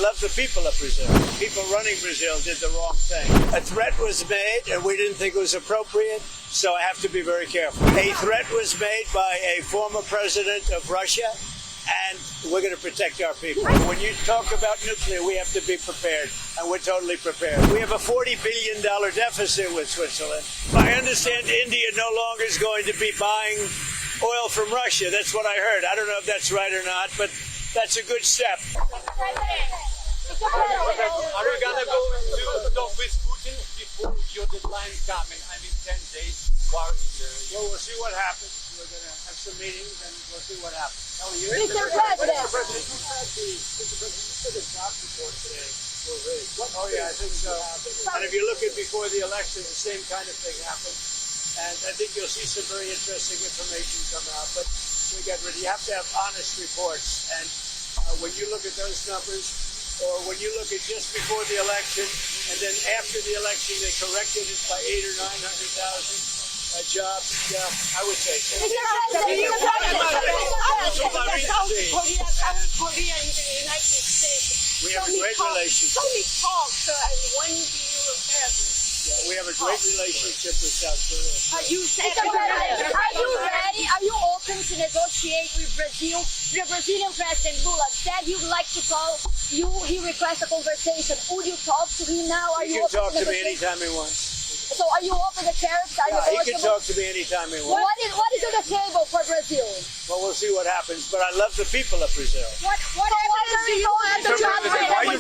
love the people of Brazil. People running Brazil did the wrong thing. A threat was made, and we didn't think it was appropriate, so I have to be very careful. A threat was made by a former president of Russia, and we're going to protect our people. When you talk about nuclear, we have to be prepared, and we're totally prepared. We have a $40 billion deficit with Switzerland. I understand India no longer is going to be buying oil from Russia. That's what I heard. I don't know if that's right or not, but that's a good step. Are we going to go to talk with Putin before your deadline comes? I mean, 10 days. Well, we'll see what happens. We're going to have some meetings, and we'll see what happens. Mr. President. Mr. President, who said the job report today were rigged? Oh, yeah, I think so. And if you look at before the election, the same kind of thing happened. And I think you'll see some very interesting information come out. But you have to have honest reports. And when you look at those numbers, or when you look at just before the election, and then after the election, they corrected it by 800,000 or 900,000 jobs. Yeah, I would say so. Mr. South Korea and the United States. We have a great relationship. So we talk, when do you have this? Yeah, we have a great relationship with South Korea. Are you ready? Are you open to negotiate with Brazil? The Brazilian President Lula said he would like to call you. He requested a conversation. Would you talk to him now? He can talk to me anytime he wants. So are you open to tariffs? He can talk to me anytime he wants. What is on the table for Brazil? Well, we'll see what happens. But I love the people of Brazil. What evidence do you have the job I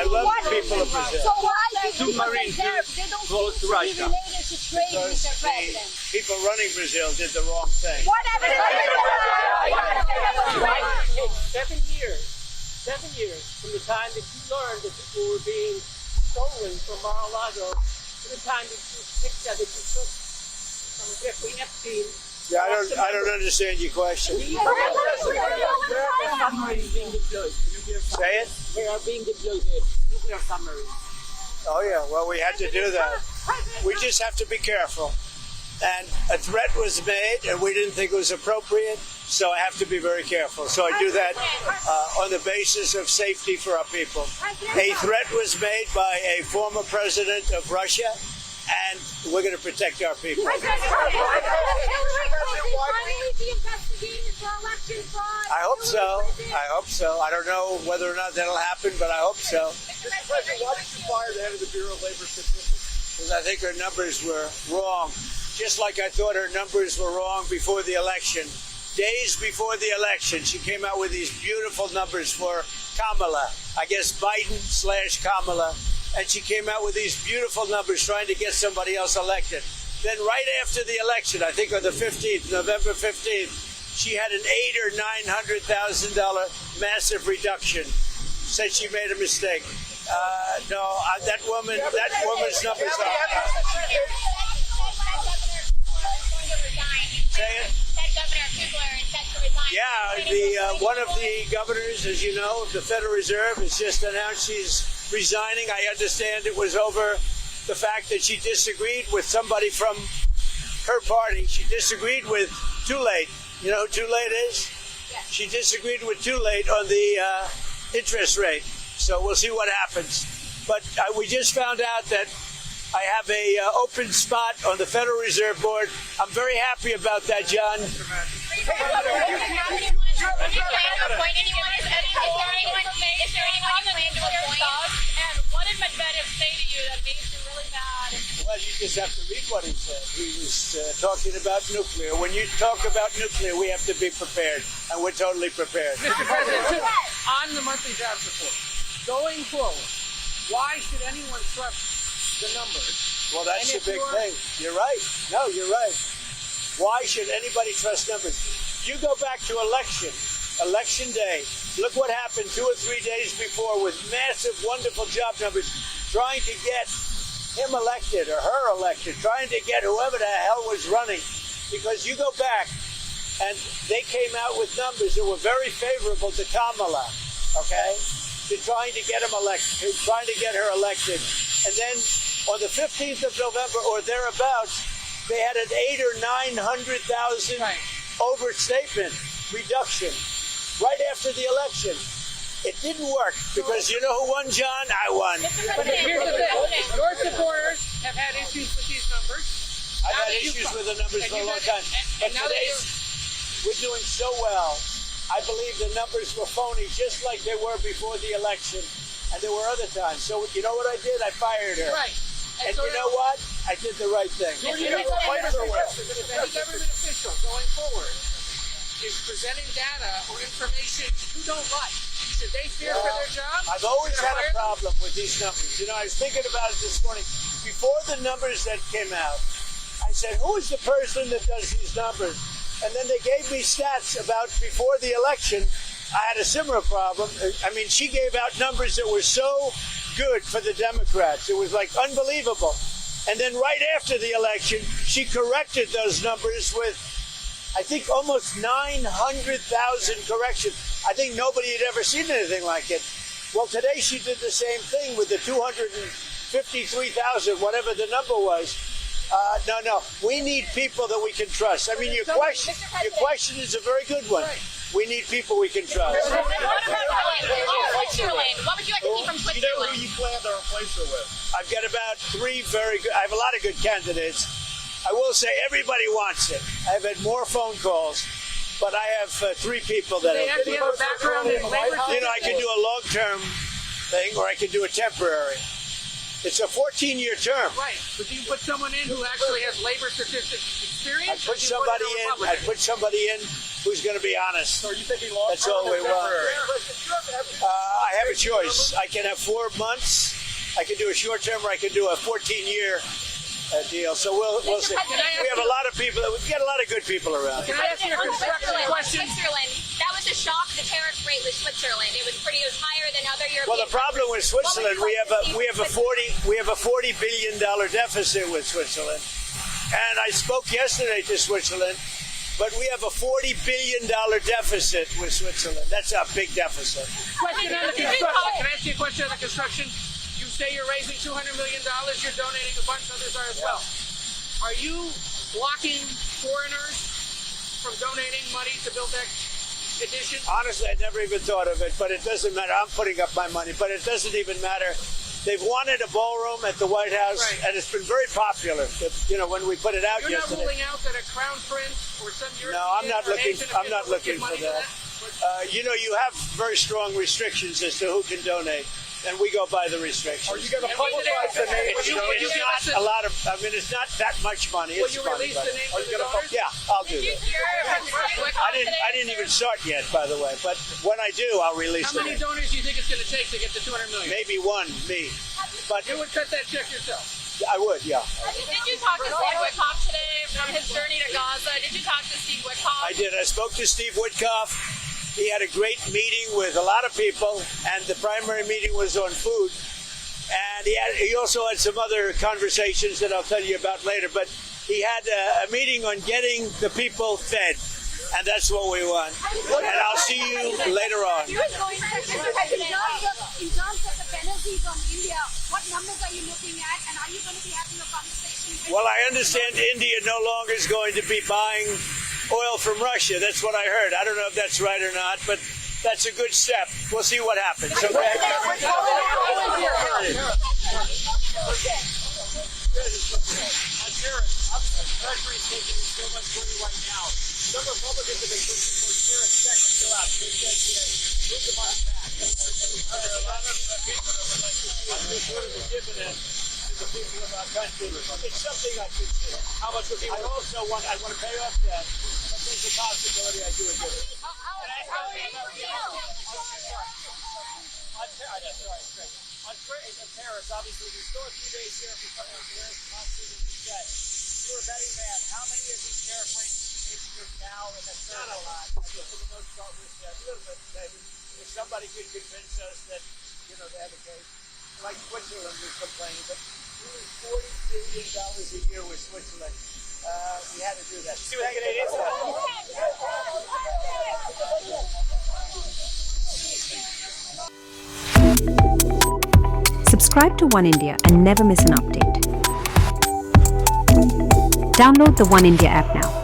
love the people of Brazil. So why do Submarines they don't close to seem to be Russia. related to trade, Mr. President? People running Brazil did the wrong thing. What evidence do you have? 7 years. 7 years from the time that you learned that people were being stolen from Mar-a-Lago to the time that you picked that you took from Jeffrey Epstein. Yeah, I don't understand your question. Where are submarines being deployed? Say it? Where are being deployed nuclear submarines? Oh, yeah. Well, we had to do that. We just have to be careful. And a threat was made, and we didn't think it was appropriate, so I have to be very careful. So I do that on the basis of safety for our people. A threat was made by a former president of Russia, and we're going to protect our people. I hope so. I hope so. I don't know whether or not that'll happen, but I hope so. Mr. President, why did you fire the head of the Bureau of Labor Statistics? Because I think her numbers were wrong. Just like I thought her numbers were wrong before the election. Days before the election, she came out with these beautiful numbers for Kamala. I guess Biden/Kamala. And she came out with these beautiful numbers trying to get somebody else elected. Then right after the election, I think on the 15th, November 15th, she had an $800,000 or $900,000 massive reduction. Said she made a mistake. That woman's numbers are. Say it. Yeah, one of the governors, as you know, of the Federal Reserve has just announced she's resigning. I understand it was over the fact that she disagreed with somebody from her party. She disagreed with Too Late. You know who Too Late is? Yes. She disagreed with Too Late on the interest rate. So we'll see what happens. But we just found out that I have a open spot on the Federal Reserve Board. I'm very happy about that, John. Do you plan to appoint anyone? Is there anyone you plan to appoint? And what did Medvedev say to you that made you really mad? Well, you just have to read what he said. He was talking about nuclear. When you talk about nuclear, we have to be prepared, and we're totally prepared. Mr. President, on the monthly jobs report, going forward, why should anyone trust the numbers? Well, that's the big thing. You're right. No, you're right. Why should anybody trust numbers? You go back to election day. Look what happened 2 or 3 days before with massive, wonderful job numbers, trying to get him elected or her elected, trying to get whoever the hell was running. Because you go back, and they came out with numbers that were very favorable to Kamala, okay? To trying to get him elected, trying to get her elected. And then on the 15th of November or thereabouts, they had an 800,000 or 900,000 overstatement reduction right after the election. It didn't work because you know who won, John? I won. But here's the thing. Your supporters have had issues with these numbers. I've had issues with the numbers for a long time. But today's, we're doing so well. I believe the numbers were phony, just like they were before the election. And there were other times. So you know what I did? I fired her. Right. And you know what? I did the right thing. If any government official going forward is presenting data or information you don't like, should they fear for their job? I've always had a problem with these numbers. You know, I was thinking about it this morning. Before the numbers that came out, I said, who is the person that does these numbers? And then they gave me stats about before the election. I had a similar problem. I mean, she gave out numbers that were so good for the Democrats. It was like unbelievable. And then right after the election, she corrected those numbers with, I think, almost 900,000 corrections. I think nobody had ever seen anything like it. Well, today she did the same thing with the 253,000, whatever the number was. No. We need people that we can trust. I mean, your question is a very good one. We need people we can trust. What about Switzerland? What would you like to see from Switzerland? You know who you plan to replace her with? I've got about 3 very good. I have a lot of good candidates. I will say everybody wants it. I've had more phone calls, but I have 3 people that They actually have a background in labor. You know, I can do a long-term thing, or I can do a temporary. It's a 14-year term. Right, but do you put someone in who actually has labor statistics experience? I put somebody in who's going to be honest. So are you thinking long-term? That's all we want. I have a choice. I can have 4 months. I can do a short term, or I can do a 14-year deal. So we'll see. We have a lot of people. We've got a lot of good people around. Can I ask you a construction question? Switzerland. That was a shock. The tariff rate with Switzerland. It was higher than other European. Well, the problem with Switzerland, we have a $40 billion deficit with Switzerland, and I spoke yesterday to Switzerland, but we have a $40 billion deficit with Switzerland. That's a big deficit. Question on the construction. Can I ask you a question on the construction? You say you're raising $200 million. You're donating a bunch. Others are as well. Are you blocking foreigners from donating money to build that addition? Honestly, I never even thought of it, but it doesn't matter. I'm putting up my money, but it doesn't even matter. They've wanted a ballroom at the White House, and it's been very popular. You know, when we put it out You're yesterday. not ruling out that a crown prince or some European No, I'm not looking. I'm not looking for that. But You know, you have very strong restrictions as to who can donate, and we go by the restrictions. Are you going to publicize the name? It's not a lot of. I mean, it's not that much money. will It's you funny, release but- the names of the donors? Yeah, I'll do that. I didn't even start yet, by the way. But when I do, I'll release How many them. donors do you think it's going to take to get to $200 million? Maybe one, me. But You would cut that check yourself. I would, yeah. Did you talk to Steve Witkoff today from his journey to Gaza? Did you talk to Steve Witkoff? I did. I spoke to Steve Witkoff. He had a great meeting with a lot of people, and the primary meeting was on food. And he also had some other conversations that I'll tell you about later. But he had a meeting on getting the people fed, and that's what we want. And I'll see you later on. In terms of the penalties on India, what numbers are you looking at, and are you going to be having a conversation with... Well, I understand India no longer is going to be buying oil from Russia. That's what I heard. I don't know if that's right or not, but that's a good step. We'll see what happens. Okay? Treasury is taking in so much money right now. Some Republicans have been pushing for tariff checks to go out. They said, move the money back. A lot of people that would like to see us get rid of the dividend to the people of our country. It's something I consider. How much would people? I want to pay off debt, but there's a possibility I do a dividend. On tariffs, obviously, there's still a few days here for some of the tariffs not to be reset. You're a betting man. How many of these tariff rates do you think you're now in the Not a lot. I think for the most part, we're set. A little bit, maybe. If somebody could convince us that, you know, they have a case, like Switzerland was complaining, but we lose $40 billion a year with Switzerland. We had to do that. see what the Canadians Subscribe to One India and never miss an update. Download the One India app now.